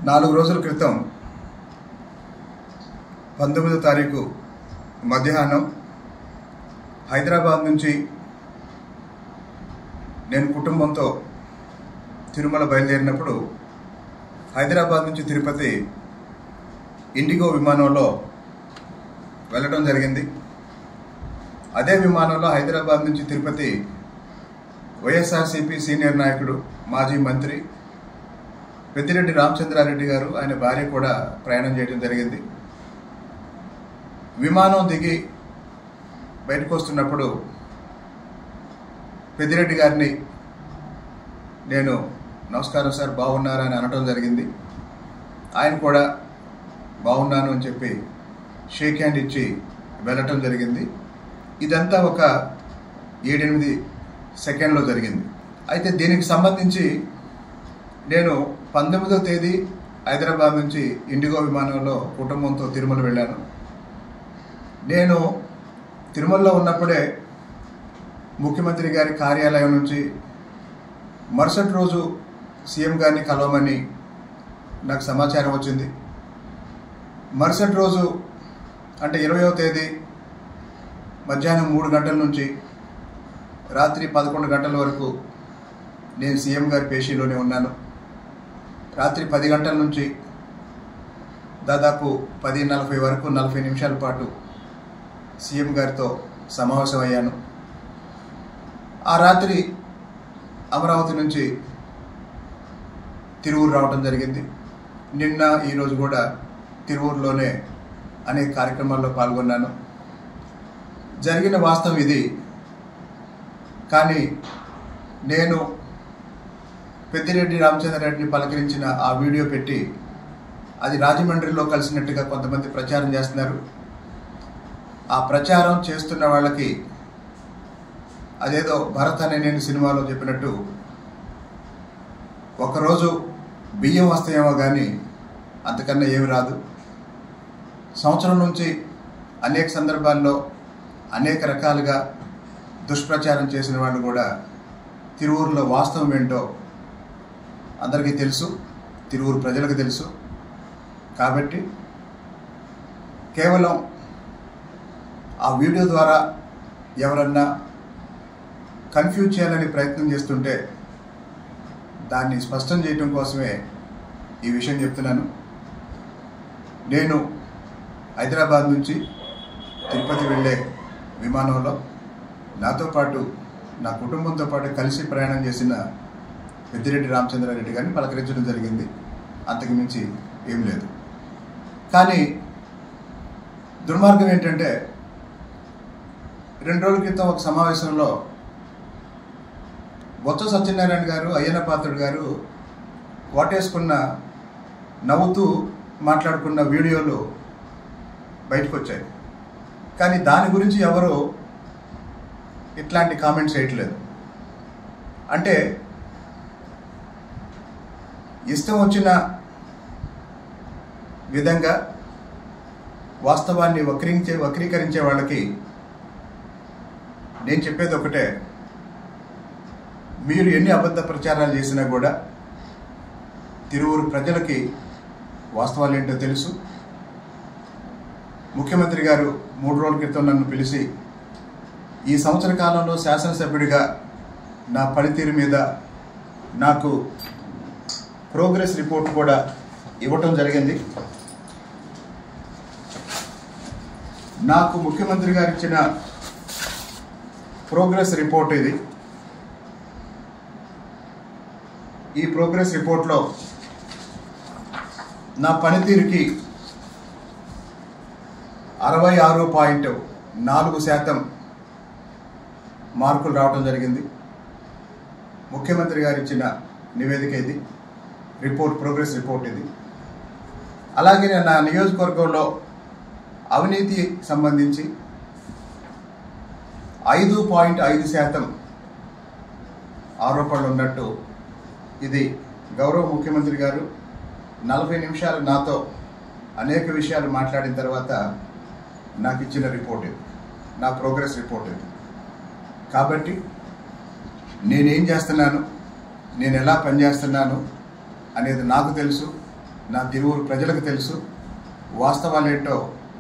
4 రోజుల క్రితం 19వ తారీఖు మధ్యాహ్నం హైదరాబాద్ నుంచి నేను కుటుంబంతో తిరుమల బయలుదేరినప్పుడు హైదరాబాద్ నుంచి తిరుపతి ఇండిగో విమానంలో వెళ్ళడం జరిగింది. అదే విమానంలో హైదరాబాద్ నుంచి తిరుపతి వైఎస్ఆర్సీపీ సీనియర్ నాయకుడు మాజీ మంత్రి పెద్దిరెడ్డి రామచంద్రారెడ్డి గారు ఆయన భార్య కూడా ప్రయాణం చేయడం జరిగింది. విమానం దిగి బయటకు వస్తున్నప్పుడు పెద్దిరెడ్డి గారిని నేను నమస్కారం సార్ బాగున్నారా అని అనడం జరిగింది. ఆయన కూడా బాగున్నాను అని చెప్పి షేక్ హ్యాండ్ ఇచ్చి వెళ్ళటం జరిగింది. ఇదంతా ఒక 7-8 సెకండ్లో జరిగింది. అయితే దీనికి సంబంధించి నేను 19వ తేదీ హైదరాబాద్ నుంచి ఇండిగో విమానంలో కుటుంబంతో తిరుమల వెళ్ళాను. నేను తిరుమలలో ఉన్నప్పుడే ముఖ్యమంత్రి గారి కార్యాలయం నుంచి మరుసటి రోజు సీఎం గారిని కలవమని నాకు సమాచారం వచ్చింది. మరుసటి రోజు అంటే 20వ తేదీ మధ్యాహ్నం 3 గంటల నుంచి రాత్రి 11 గంటల వరకు నేను సీఎం గారి పేషీలోనే ఉన్నాను. రాత్రి 10 గంటల నుంచి దాదాపు 10:40 వరకు 40 నిమిషాల పాటు సీఎం గారితో సమావేశం అయ్యాను. ఆ రాత్రి అమరావతి నుంచి తిరువూరు రావడం జరిగింది. నిన్న ఈరోజు కూడా తిరువూరులోనే అనేక కార్యక్రమాల్లో పాల్గొన్నాను. జరిగిన వాస్తవం ఇది. కానీ నేను పెద్దిరెడ్డి రామచంద్రారెడ్డిని పలకరించిన ఆ వీడియో పెట్టి అది రాజమండ్రిలో కలిసినట్టుగా కొంతమంది ప్రచారం చేస్తున్నారు. ఆ ప్రచారం చేస్తున్న వాళ్ళకి అదేదో భరత్ అనే నేను సినిమాలో చెప్పినట్టు ఒకరోజు బియ్యం వస్తాయేమో కానీ అంతకన్నా ఏమి రాదు. సంవత్సరం నుంచి అనేక సందర్భాల్లో అనేక రకాలుగా దుష్ప్రచారం చేసిన వాళ్ళు కూడా తిరువూరులో వాస్తవం ఏంటో అందరికీ తెలుసు, తిరువూరు ప్రజలకు తెలుసు. కాబట్టి కేవలం ఆ వీడియో ద్వారా ఎవరన్నా కన్ఫ్యూజ్ చేయాలని ప్రయత్నం చేస్తుంటే దాన్ని స్పష్టం చేయడం కోసమే ఈ విషయం చెప్తున్నాను. నేను హైదరాబాద్ నుంచి తిరుపతి వెళ్ళే విమానంలో నాతో పాటు నా కుటుంబంతో పాటు కలిసి ప్రయాణం చేసిన పెద్దిరెడ్డి రామచంద్రారెడ్డి గారిని పలకరించడం జరిగింది. అంతకు మించి ఏం లేదు. కానీ దుర్మార్గం ఏంటంటే 2 రోజుల క్రితం ఒక సమావేశంలో బొత్స సత్యనారాయణ గారు, అయ్యన్న పాత్రుడు గారు వాటేసుకున్న నవ్వుతూ మాట్లాడుకున్న వీడియోలు బయటకు వచ్చాయి. కానీ దాని గురించి ఎవరు ఇట్లాంటి కామెంట్స్ చేయట్లేదు. అంటే ఇష్టం వచ్చిన విధంగా వాస్తవాన్ని వక్రీకరించే వాళ్ళకి నేను చెప్పేది ఒకటే, మీరు ఎన్ని అబద్ధ ప్రచారాలు చేసినా కూడా తిరువూరు ప్రజలకి వాస్తవాలు ఏంటో తెలుసు. ముఖ్యమంత్రి గారు 3 రోజుల క్రితం నన్ను పిలిచి ఈ సంవత్సర కాలంలో శాసనసభ్యుడిగా నా పనితీరు మీద నాకు ప్రోగ్రెస్ రిపోర్ట్ కూడా ఇవ్వటం జరిగింది. నాకు ముఖ్యమంత్రి గారు ఇచ్చిన ప్రోగ్రెస్ రిపోర్ట్ ఇది. ఈ ప్రోగ్రెస్ రిపోర్ట్లో నా పనితీరుకి 66.4% మార్కులు రావడం జరిగింది. ముఖ్యమంత్రి గారు ఇచ్చిన నివేదిక ఇది, ప్రోగ్రెస్ రిపోర్ట్ ఇది. అలాగే నా నియోజకవర్గంలో అవినీతి సంబంధించి 5.5% ఆరోపణలు ఉన్నట్టు ఇది గౌరవ ముఖ్యమంత్రి గారు 40 నిమిషాలు నాతో అనేక విషయాలు మాట్లాడిన తర్వాత నాకు ఇచ్చిన రిపోర్ట్ ఇది, నా ప్రోగ్రెస్ రిపోర్ట్ ఇది. కాబట్టి నేనేం చేస్తున్నాను, నేను ఎలా పనిచేస్తున్నాను అనేది నాకు తెలుసు. నా తిరువురు ప్రజలకు తెలుసు, వాస్తవాలేంటో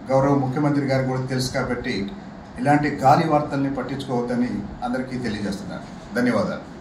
గౌరవ ముఖ్యమంత్రి గారికి కూడా తెలుసు. కాబట్టి ఇలాంటి గాలి వార్తల్ని పట్టించుకోవద్దని అందరికీ తెలియజేస్తున్నాను. ధన్యవాదాలు.